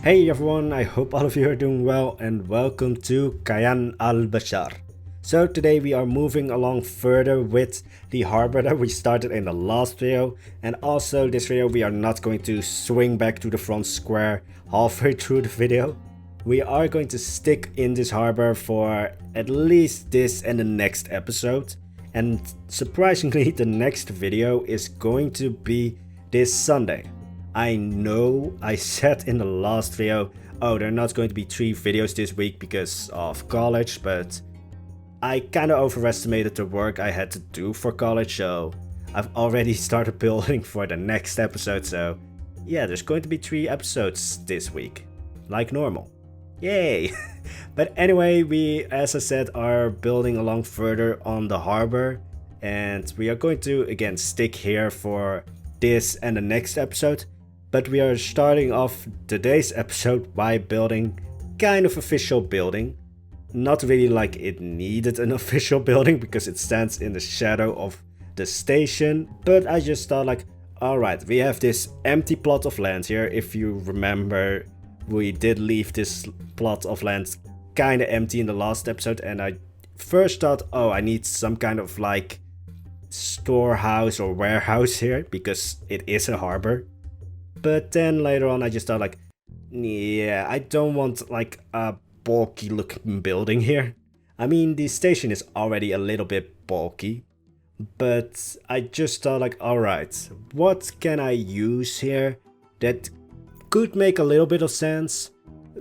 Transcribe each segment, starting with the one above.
Hey everyone, I hope all of you are doing well and welcome to Kayan Al-Bashar. So today we are moving along further with the harbor that we started in the last video, and also this video we are not going to swing back to the front square halfway through the video. We are going to stick in this harbor for at least this and the next episode, and surprisingly the next video is going to be this Sunday. I know I said in the last video, oh, there are not going to be 3 videos this week because of college, but I kinda overestimated the work I had to do for college, so I've already started building for the next episode, so yeah, there's going to be 3 episodes this week, like normal. Yay! But anyway, we, as I said, are building along further on the harbor, and we are going to again stick here for this and the next episode. But we are starting off today's episode by building kind of official building. Not really like it needed an official building because it stands in the shadow of the station. But I just thought like, alright, we have this empty plot of land here. If you remember, we did leave this plot of land kind of empty in the last episode. And I first thought, oh, I need some kind of like storehouse or warehouse here because it is a harbor. But then later on I just thought like, yeah, I don't want like a bulky looking building here. I mean, the station is already a little bit bulky, but I just thought like, alright, what can I use here that could make a little bit of sense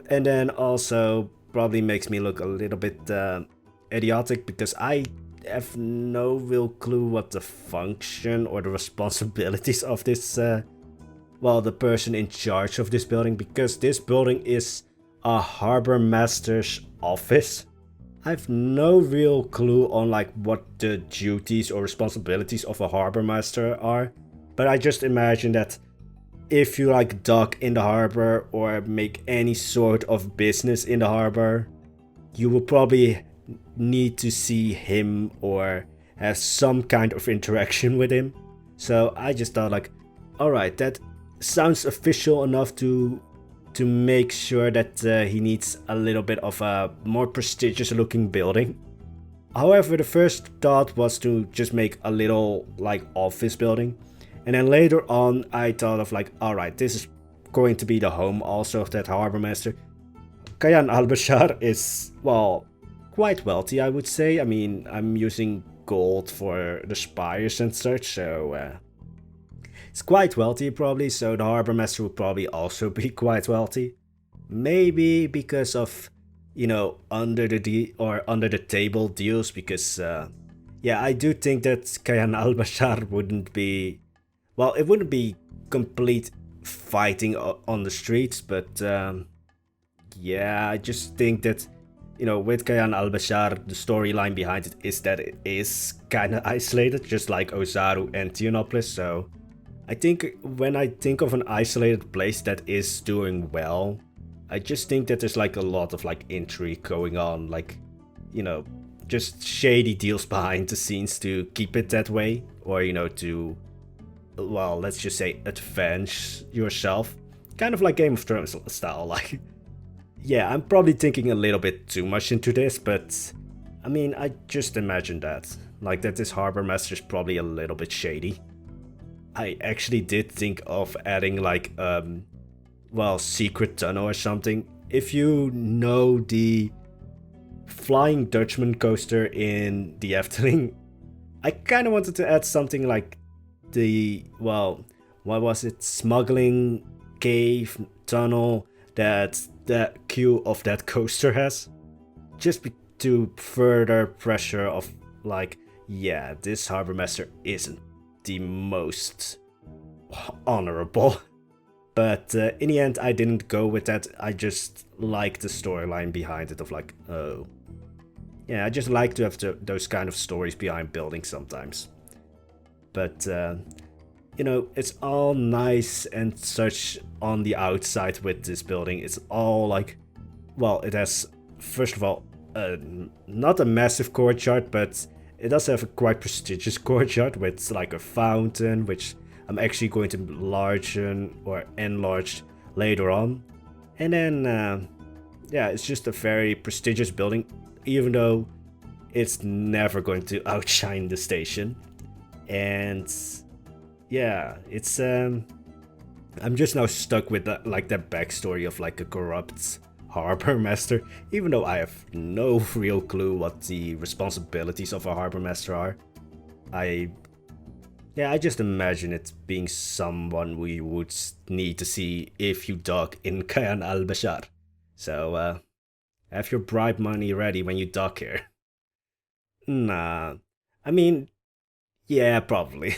and then also probably makes me look a little bit idiotic because I have no real clue what the function or the responsibilities of this the person in charge of this building, because this building is a Harbormaster's office. I have no real clue on like what the duties or responsibilities of a Harbormaster are, but I just imagine that if you like dock in the harbor or make any sort of business in the harbor, you will probably need to see him or have some kind of interaction with him. So I just thought like, alright, that sounds official enough to make sure that he needs a little bit of a more prestigious looking building. However, the first thought was to just make a little like office building, and then later on I thought of like, alright, this is going to be the home also of that Harbourmaster. Kayan Al-Bashar is, well, quite wealthy, I would say. I mean, I'm using gold for the spires and such, so it's quite wealthy probably, so the Harbormaster would probably also be quite wealthy. Maybe because of, you know, under the table deals, because yeah, I do think that Kayan Al-Bashar wouldn't be, well, it wouldn't be complete fighting on the streets, but yeah, I just think that, you know, with Kayan Al-Bashar, the storyline behind it is that it is kind of isolated, just like Ozaru and Tionopolis, so I think when I think of an isolated place that is doing well, I just think that there's like a lot of like intrigue going on, like, you know, just shady deals behind the scenes to keep it that way, or, you know, to, well, let's just say avenge yourself, kind of like Game of Thrones style, like, yeah, I'm probably thinking a little bit too much into this, but I mean, I just imagine that, like that this Harbormaster is probably a little bit shady. I actually did think of adding like, well, secret tunnel or something. If you know the Flying Dutchman coaster in the Efteling, I kind of wanted to add something like the, well, what was it? Smuggling cave tunnel that the queue of that coaster has. Just to further pressure of like, yeah, this Harbormaster isn't the most honorable, but in the end I didn't go with that. I just like the storyline behind it of like, oh yeah, I just like to have those kind of stories behind buildings sometimes. But you know, it's all nice and such on the outside with this building. It's all like, well, it has, first of all, not a massive courtyard, but it does have a quite prestigious courtyard with like a fountain, which I'm actually going to enlarge later on. And then, yeah, it's just a very prestigious building, even though it's never going to outshine the station. And yeah, it's I'm just now stuck with that, like that backstory of like a corrupt Harbourmaster, even though I have no real clue what the responsibilities of a Harbourmaster are. I just imagine it being someone we would need to see if you dock in Kayan Al-Bashar. So, have your bribe money ready when you dock here. Nah, I mean, yeah, probably.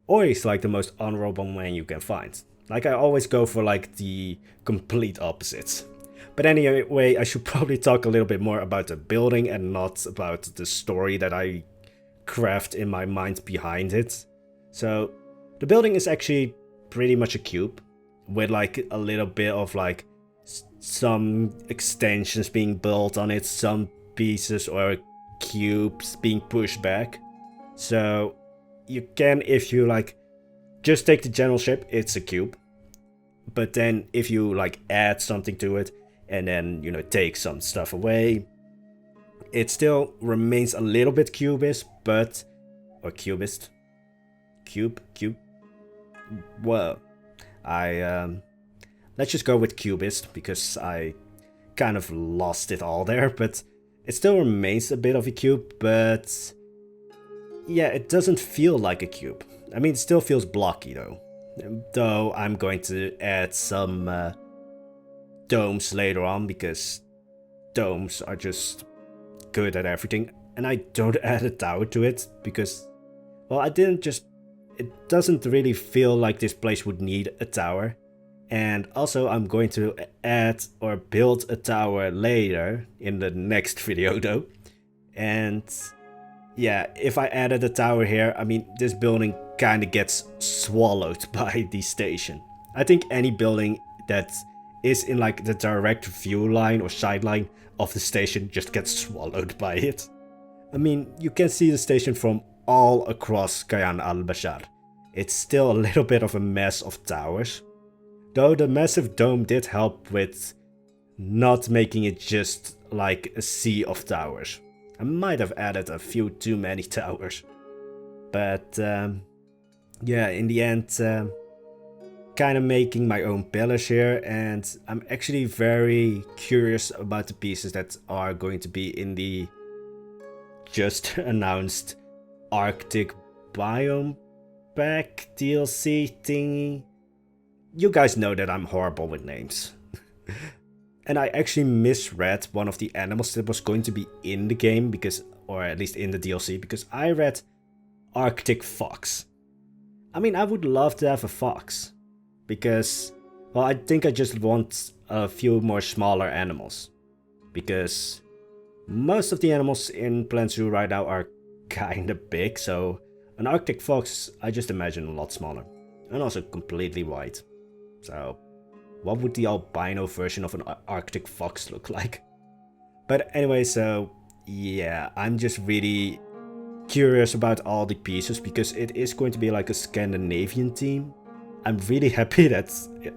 Or he's like the most honorable man you can find. Like I always go for like the complete opposites. But anyway, I should probably talk a little bit more about the building and not about the story that I craft in my mind behind it. So the building is actually pretty much a cube with like a little bit of like some extensions being built on it, some pieces or cubes being pushed back. So you can, if you like just take the general shape, it's a cube. But then if you like add something to it and then, you know, take some stuff away, it still remains a little bit cubist, but or cubist. Cube. Well, let's just go with cubist because I kind of lost it all there, but it still remains a bit of a cube, but yeah, it doesn't feel like a cube. I mean, it still feels blocky though. Though I'm going to add some domes later on because domes are just good at everything. And I don't add a tower to it because, well, it doesn't really feel like this place would need a tower. And also I'm going to add or build a tower later in the next video though. And yeah, if I added a tower here, I mean, this building kind of gets swallowed by the station. I think any building that is in like the direct view line or sideline of the station just gets swallowed by it. I mean, you can see the station from all across Kayan Al-Bashar. It's still a little bit of a mess of towers. Though the massive dome did help with not making it just like a sea of towers. I might have added a few too many towers. But yeah, in the end, kind of making my own pillars here. And I'm actually very curious about the pieces that are going to be in the just announced Arctic biome pack DLC thingy. You guys know that I'm horrible with names. And I actually misread one of the animals that was going to be in the game because, or at least in the DLC, because I read Arctic fox. I mean, I would love to have a fox because, well, I think I just want a few more smaller animals because most of the animals in Plant Zoo right now are kinda big, so an Arctic fox I just imagine a lot smaller and also completely white. So what would the albino version of an Arctic fox look like? But anyway, so yeah, I'm just really curious about all the pieces because it is going to be like a Scandinavian theme. I'm really happy that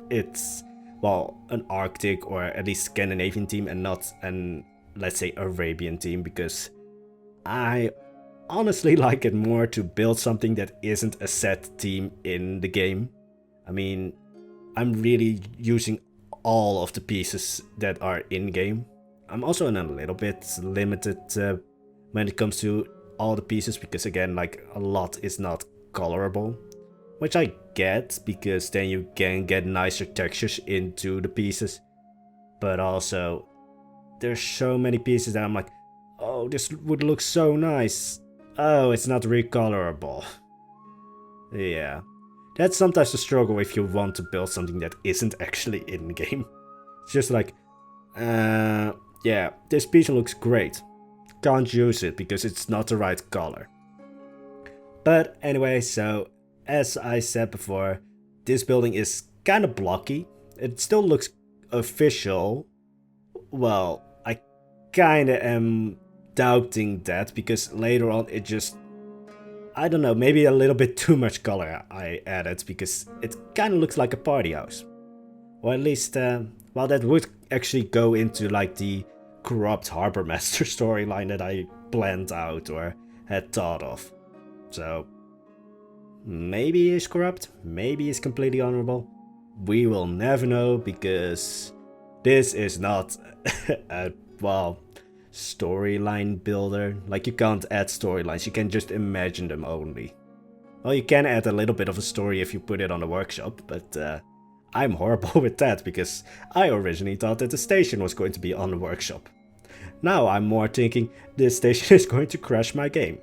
it's, well, an Arctic or at least Scandinavian theme and not an, let's say, Arabian theme, because I honestly like it more to build something that isn't a set theme in the game. I mean, I'm really using all of the pieces that are in-game. I'm also in a little bit limited when it comes to all the pieces because, again, like, a lot is not colorable. Which I get, because then you can get nicer textures into the pieces. But also, there's so many pieces that I'm like, oh, this would look so nice. Oh, it's not recolorable. Yeah. That's sometimes the struggle if you want to build something that isn't actually in-game. It's just like, yeah, this piece looks great. Can't use it because it's not the right color. But anyway, so as I said before, this building is kind of blocky. It still looks official. Well, I kind of am doubting that because later on it just, I don't know, maybe a little bit too much color I added because it kind of looks like a party house. Or at least, well, that would actually go into like the corrupt Harbourmaster storyline that I planned out or had thought of. So, maybe he's corrupt, maybe he's completely honorable. We will never know because this is not a, well, storyline builder. Like, you can't add storylines, you can just imagine them only. Well, you can add a little bit of a story if you put it on the workshop, but I'm horrible with that because I originally thought that the station was going to be on the workshop. Now I'm more thinking this station is going to crash my game.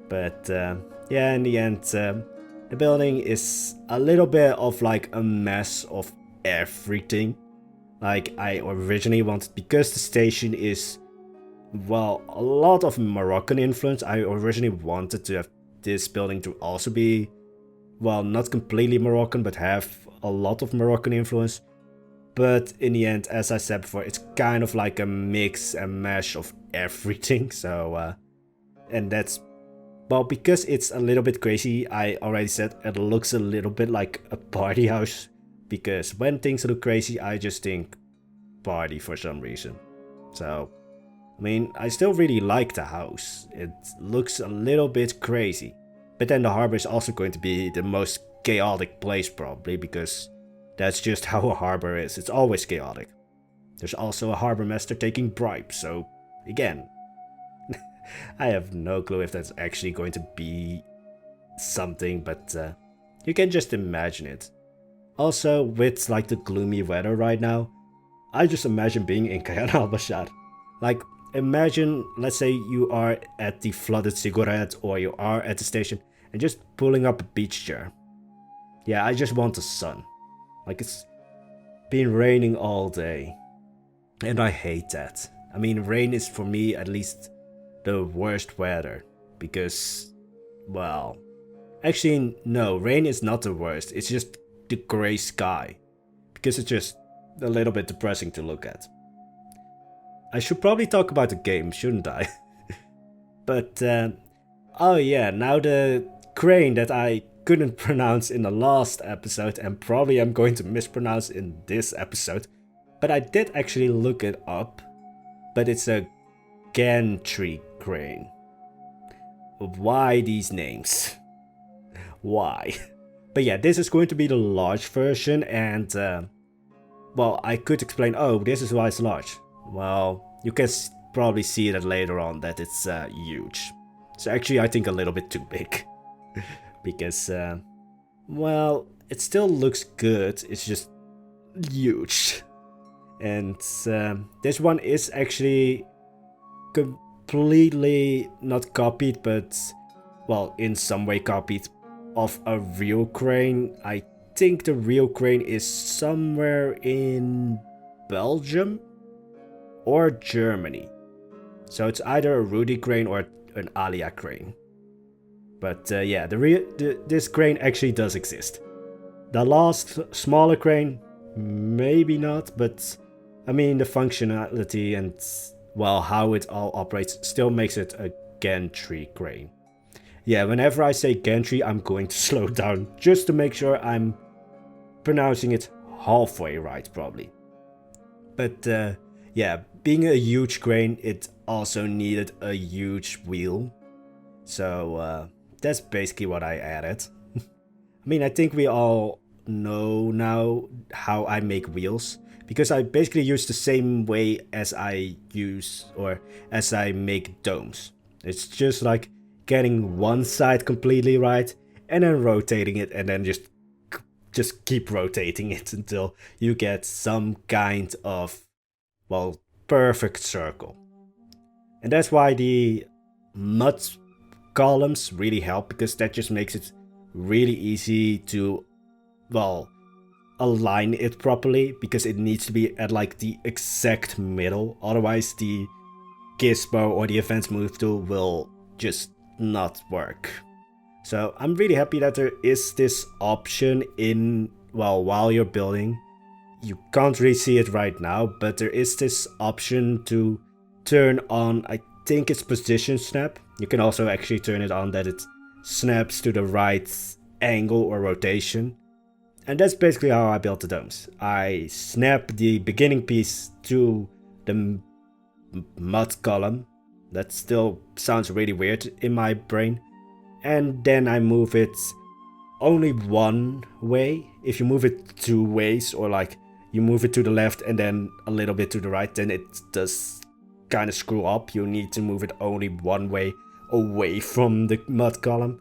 But yeah, in the end, the building is a little bit of like a mess of everything. Like I originally wanted, because the station is, well, a lot of Moroccan influence. I originally wanted to have this building to also be, well, not completely Moroccan, but have a lot of Moroccan influence. But in the end, as I said before, it's kind of like a mix and mash of everything. So, and that's, well, because it's a little bit crazy, I already said it looks a little bit like a party house. Because when things look crazy, I just think party for some reason. So, I mean, I still really like the house. It looks a little bit crazy. But then the harbor is also going to be the most chaotic place probably, because that's just how a harbor is. It's always chaotic. There's also a Harbourmaster taking bribes, so again, I have no clue if that's actually going to be something, but you can just imagine it. Also, with like the gloomy weather right now, I just imagine being in Kayan Al-Bashar. Like, imagine, let's say you are at the flooded Sigurat or you are at the station and just pulling up a beach chair. Yeah, I just want the sun. Like, it's been raining all day. And I hate that. I mean, rain is for me at least the worst weather. Because, well, actually no, rain is not the worst. It's just the grey sky. Because it's just a little bit depressing to look at. I should probably talk about the game, shouldn't I? But, oh yeah, now the crane that I couldn't pronounce in the last episode and probably I'm going to mispronounce in this episode, but I did actually look it up, but it's a gantry crane. Why these names? Why? But yeah, this is going to be the large version, and well, I could explain, oh, this is why it's large. Well, you can probably see that later on that it's huge. So actually I think a little bit too big. Because, well, it still looks good, it's just huge. And this one is actually completely not copied, but, well, in some way copied of a real crane. I think the real crane is somewhere in Belgium or Germany. So it's either a Rudy crane or an Alia crane. But yeah, this crane actually does exist. The last smaller crane, maybe not, but I mean the functionality and, well, how it all operates still makes it a gantry crane. Yeah, whenever I say gantry, I'm going to slow down just to make sure I'm pronouncing it halfway right, probably. But yeah, being a huge crane, it also needed a huge wheel. So that's basically what I added. I mean, I think we all know now how I make wheels, because I basically use the same way as I use or as I make domes. It's just like getting one side completely right and then rotating it and then just keep rotating it until you get some kind of, well, perfect circle. And that's why the mud columns really help, because that just makes it really easy to, well, align it properly, because it needs to be at like the exact middle, otherwise the gizmo or the advanced move tool will just not work. So I'm really happy that there is this option in, well, while you're building. You can't really see it right now, but there is this option to turn on, I think it's position snap. You can also actually turn it on that it snaps to the right angle or rotation. And that's basically how I built the domes. I snap the beginning piece to the mud column. That still sounds really weird in my brain. And then I move it only one way. If you move it two ways, or like you move it to the left and then a little bit to the right, then it does kind of screw up. You need to move it only one way away from the mud column.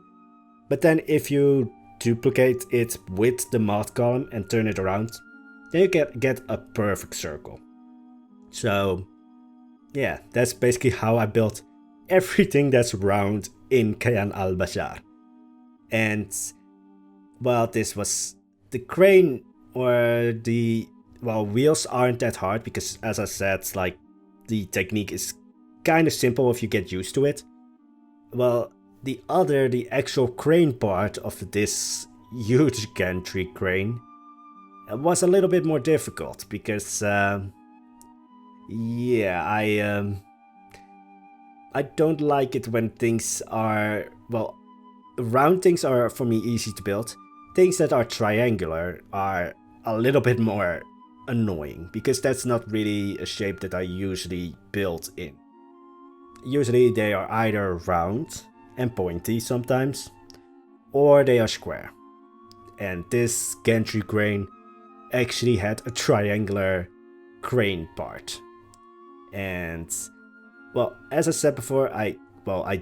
But then if you duplicate it with the mud column and turn it around, then you get a perfect circle. So yeah, that's basically how I built everything that's round in Kayan Al-Bashar. And well, this was the crane, or the, well, wheels aren't that hard because, as I said, like, the technique is kind of simple if you get used to it. Well, the actual crane part of this huge gantry crane was a little bit more difficult because yeah, I don't like it when things are, well, round things are for me easy to build. Things that are triangular are a little bit more annoying because that's not really a shape that I usually build in. Usually they are either round and pointy sometimes, or they are square. And this gantry crane actually had a triangular crane part. And well, as I said before, I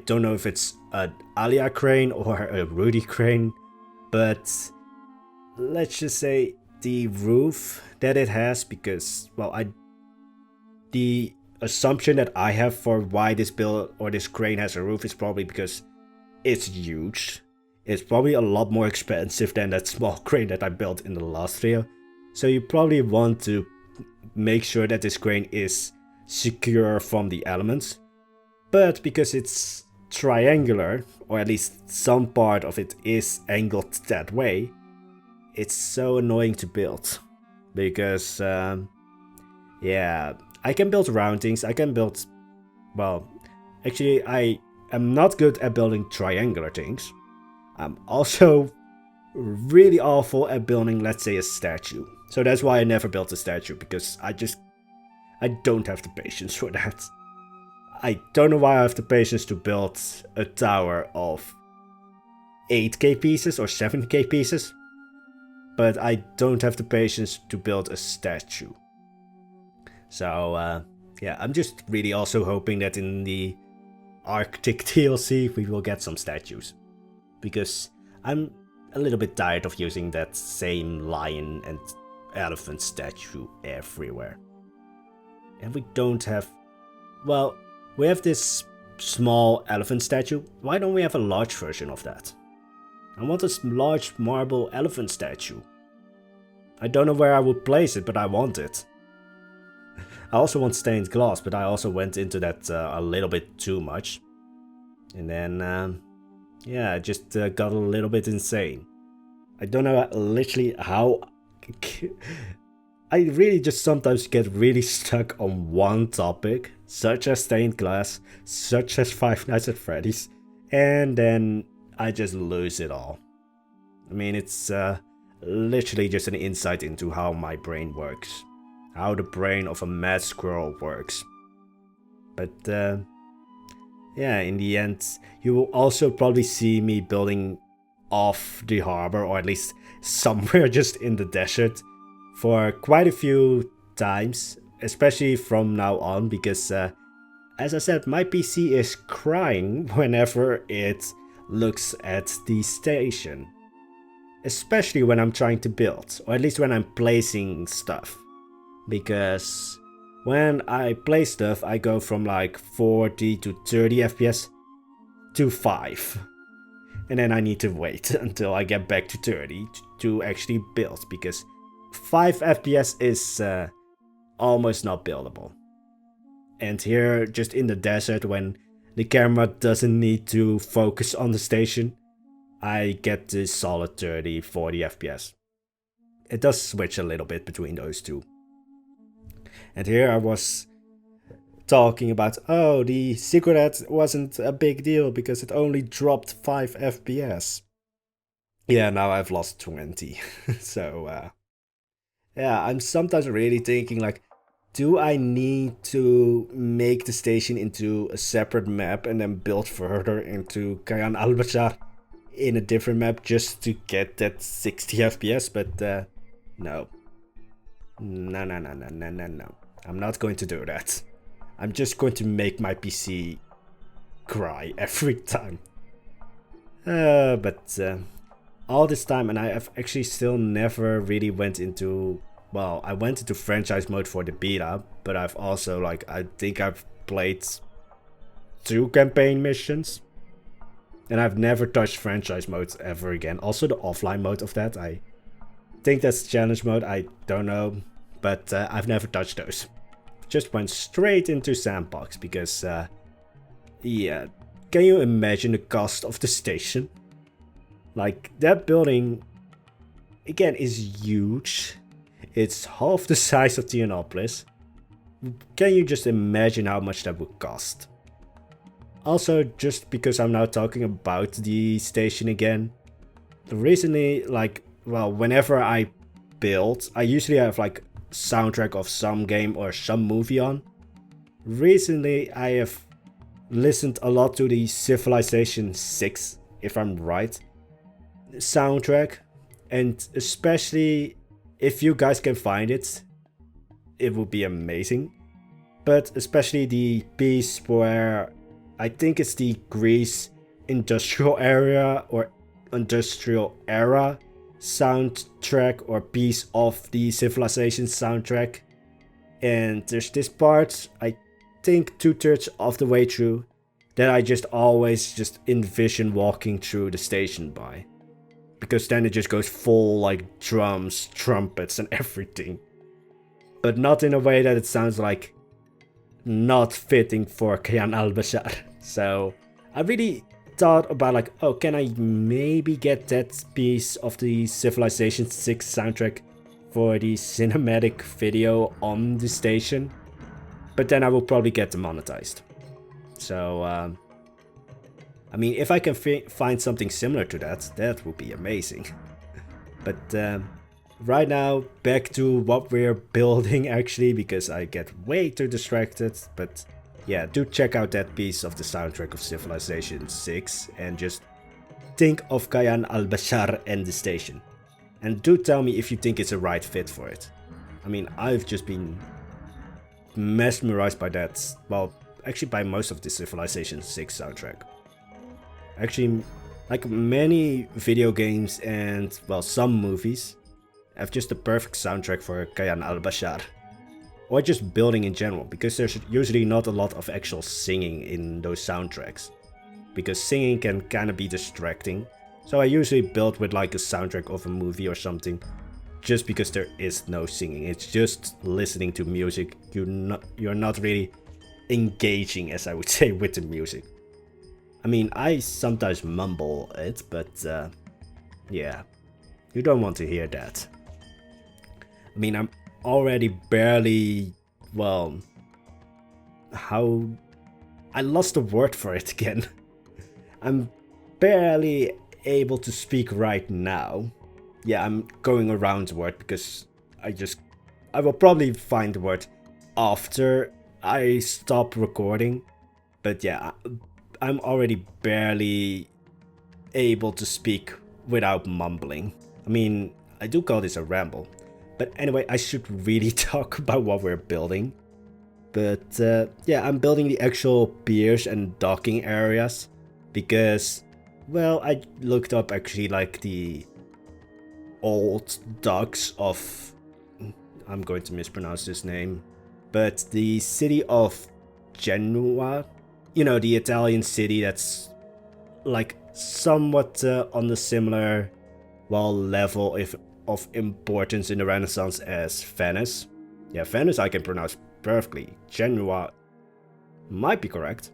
don't know if it's an Alia crane or a Rudy crane, but let's just say the roof that it has, because, well, the assumption that I have for why this build or this crane has a roof is probably because it's huge. It's probably a lot more expensive than that small crane that I built in the last video. So you probably want to make sure that this crane is secure from the elements. But because it's triangular, or at least some part of it is angled that way, it's so annoying to build. Because, yeah, I can build round things, I can build, well, actually I am not good at building triangular things. I'm also really awful at building, let's say, a statue. So that's why I never built a statue, because I don't have the patience for that. I don't know why I have the patience to build a tower of 8k pieces or 7k pieces, but I don't have the patience to build a statue. So yeah, I'm just really also hoping that in the Arctic DLC we will get some statues, because I'm a little bit tired of using that same lion and elephant statue everywhere. And we don't have, well, we have this small elephant statue. Why don't we have a large version of that? I want a large marble elephant statue. I don't know where I would place it, but I want it. I also want stained glass, but I also went into that a little bit too much. And then, yeah, I just got a little bit insane. I don't know literally how... I really just sometimes get really stuck on one topic, such as stained glass, such as Five Nights at Freddy's, and then I just lose it all. I mean, it's literally just an insight into how my brain works, how the brain of a mad squirrel works. But yeah, in the end, you will also probably see me building off the harbor, or at least somewhere just in the desert, for quite a few times, especially from now on, because as I said, my PC is crying whenever it looks at the station. Especially when I'm trying to build, or at least when I'm placing stuff. Because when I place stuff, I go from like 40 to 30 FPS to 5. And then I need to wait until I get back to 30 to actually build, because 5 FPS is almost not buildable. And here, just in the desert, when the camera doesn't need to focus on the station, I get this solid 30, 40 FPS. It does switch a little bit between those two. And here I was talking about, oh, the cigarette wasn't a big deal because it only dropped 5 FPS. Yeah, now I've lost 20. So, yeah, I'm sometimes really thinking like, do I need to make the station into a separate map and then build further into Kayan Al-Bashar in a different map just to get that 60 FPS? But no. No, no, no, no, no, no, no. I'm not going to do that. I'm just going to make my PC cry every time. But all this time, and I have actually still never really went into, well, I went into franchise mode for the beta, but I've also, like, I think I've played 2 campaign missions, and I've never touched franchise modes ever again. Also the offline mode of that, I think that's challenge mode, I don't know, but I've never touched those. Just went straight into sandbox because, yeah, can you imagine the cost of the station? Like, that building, again, is huge. It's half the size of Tianopolis. Can you just imagine how much that would cost? Also, just because I'm now talking about the station again, recently, like, well, whenever I build, I usually have like soundtrack of some game or some movie on. Recently, I have listened a lot to the Civilization 6, if I'm right, soundtrack, and especially if you guys can find it, it would be amazing. But especially the piece where I think it's the Greece industrial area or industrial era soundtrack or piece of the Civilization soundtrack. And there's this part, I think 2/3 of the way through, that I just always just envision walking through the station by. Because then it just goes full like drums, trumpets and everything. But not in a way that it sounds like not fitting for Kayan Al-Bashar. So I really thought about like, oh, can I maybe get that piece of the Civilization 6 soundtrack for the cinematic video on the station? But then I will probably get demonetized. So, I mean, if I can find something similar to that, that would be amazing. But right now, back to what we're building actually, because I get way too distracted. But yeah, do check out that piece of the soundtrack of Civilization 6 and just think of Kayan Al-Bashar and the station. And do tell me if you think it's a right fit for it. I mean, I've just been mesmerized by that. Well, actually by most of the Civilization 6 soundtrack. Actually, like many video games and, well, some movies have just the perfect soundtrack for Kayan Al-Bashar. Or just building in general, because there's usually not a lot of actual singing in those soundtracks. Because singing can kind of be distracting. So I usually build with like a soundtrack of a movie or something. Just because there is no singing. It's just listening to music. You're not really engaging, as I would say, with the music. I mean, I sometimes mumble it, but yeah, you don't want to hear that. I mean, I'm already barely, well, I lost the word for it again. I'm barely able to speak right now. Yeah, I'm going around the word because I will probably find the word after I stop recording. But yeah, I'm already barely able to speak without mumbling. I mean, I do call this a ramble. But anyway, I should really talk about what we're building. But yeah, I'm building the actual piers and docking areas. Because, well, I looked up actually like the old docks of, I'm going to mispronounce this name, but the city of Genoa. You know, the Italian city that's like somewhat on the similar, well, level of importance in the Renaissance as Venice. Yeah, Venice I can pronounce perfectly. Genoa might be correct.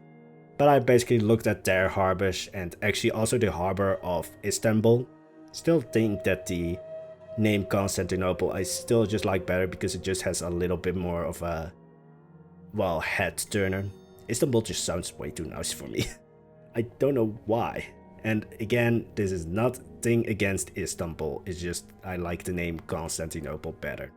But I basically looked at their harbors and actually also the harbor of Istanbul. Still think that the name Constantinople I still just like better because it just has a little bit more of a, well, head turner. Istanbul just sounds way too nice for me. I don't know why. And again, this is nothing against Istanbul, it's just I like the name Constantinople better.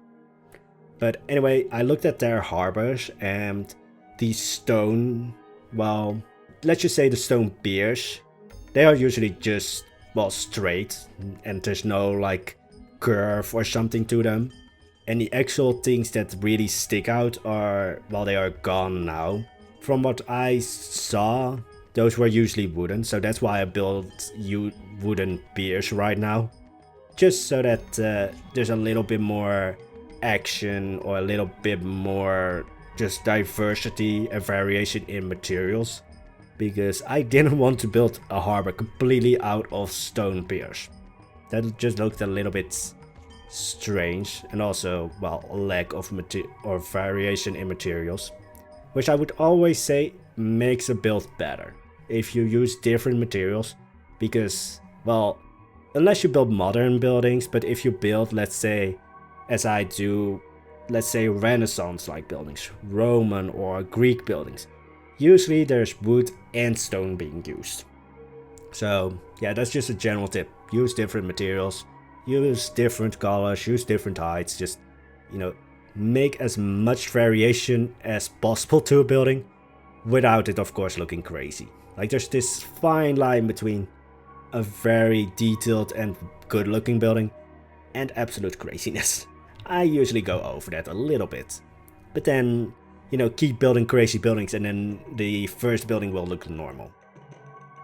But anyway, I looked at their harbors and the stone, well, let's just say the stone piers, they are usually just, well, straight and there's no like curve or something to them. And the actual things that really stick out are, well, they are gone now. From what I saw, those were usually wooden, so that's why I built wooden piers right now. Just so that there's a little bit more action or a little bit more just diversity and variation in materials. Because I didn't want to build a harbor completely out of stone piers. That just looked a little bit strange, and also, well, a lack of variation in materials, which I would always say makes a build better if you use different materials. Because, well, unless you build modern buildings, but if you build, let's say, as I do, let's say Renaissance like buildings, Roman or Greek buildings, usually there's wood and stone being used. So yeah, that's just a general tip. Use different materials, use different colors, use different heights, just, you know, make as much variation as possible to a building without it of course looking crazy. Like there's this fine line between a very detailed and good looking building and absolute craziness. I usually go over that a little bit, but then, you know, keep building crazy buildings and then the first building will look normal.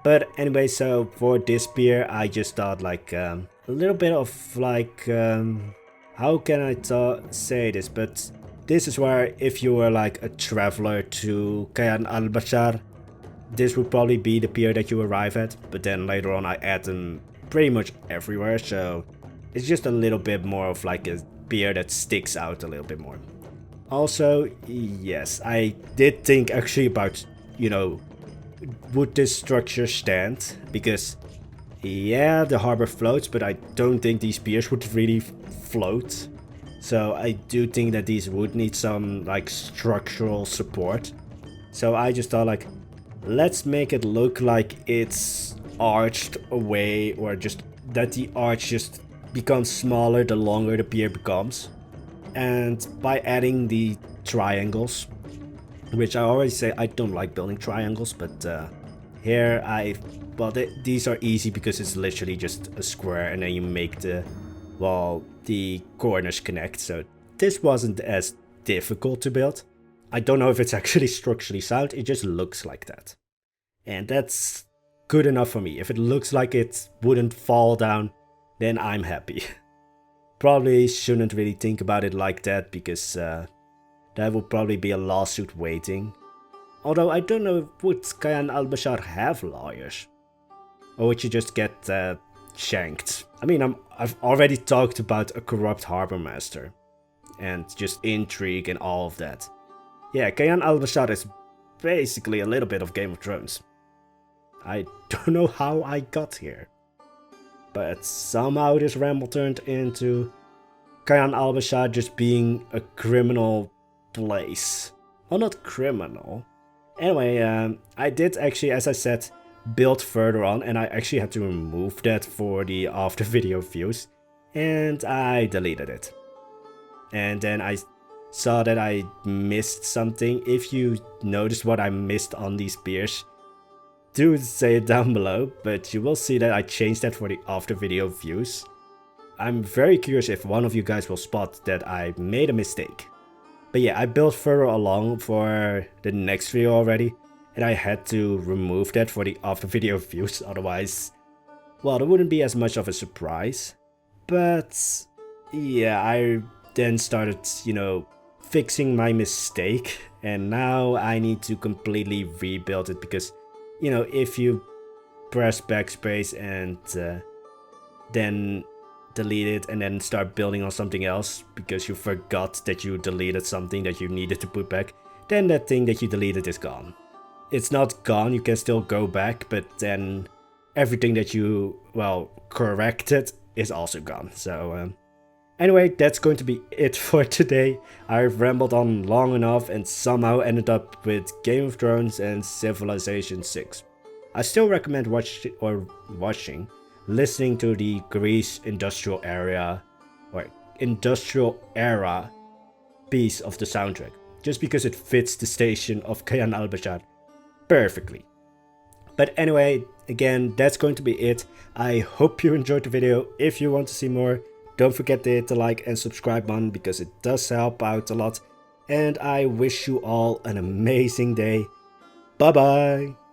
But anyway, so for this pier, I just thought like a little bit of like, how can I say this? But this is where if you were like a traveler to Kayan Al-Bashar, this would probably be the pier that you arrive at. But then later on I add them pretty much everywhere, so it's just a little bit more of like a pier that sticks out a little bit more. Also, yes, I did think actually about, you know, would this structure stand? Because, yeah, the harbor floats, but I don't think these piers would really float. So I do think that these would need some, like, structural support. So I just thought, like, let's make it look like it's arched away, or just that the arch just becomes smaller the longer the pier becomes. And by adding the triangles, which I always say I don't like building triangles, but here these are easy because it's literally just a square and then you make the corners connect, so this wasn't as difficult to build. I don't know if it's actually structurally sound, it just looks like that. And that's good enough for me. If it looks like it wouldn't fall down, then I'm happy. Probably shouldn't really think about it like that, because there would probably be a lawsuit waiting. Although I don't know, would Kayan Al-Bashar have lawyers? Or would you just get shanked? I mean, I've already talked about a corrupt Harbourmaster and just intrigue and all of that. Yeah, Kayan Al-Bashar is basically a little bit of Game of Thrones. I don't know how I got here, but somehow this ramble turned into Kayan Al-Bashar just being a criminal place. Well, not criminal. Anyway, I did actually, as I said, build further on, and I actually had to remove that for the after video views, and I deleted it. And then I saw that I missed something. If you noticed what I missed on these piers, do say it down below, but you will see that I changed that for the after video views. I'm very curious if one of you guys will spot that I made a mistake. But yeah, I built further along for the next video already, and I had to remove that for the after video views, otherwise, well, there wouldn't be as much of a surprise. But yeah, I then started, you know, fixing my mistake, and now I need to completely rebuild it, because, you know, if you press backspace and then delete it and then start building on something else because you forgot that you deleted something that you needed to put back, then that thing that you deleted is gone. It's not gone, you can still go back, but then everything that you, well, corrected is also gone. So anyway, that's going to be it for today. I've rambled on long enough and somehow ended up with Game of Thrones and Civilization 6. I still recommend listening to the Greece industrial area or industrial era piece of the soundtrack, just because it fits the station of Kayan Al-Bashar perfectly. But anyway, again, that's going to be it. I hope you enjoyed the video. If you want to see more, don't forget to hit the like and subscribe button because it does help out a lot. And I wish you all an amazing day. Bye bye.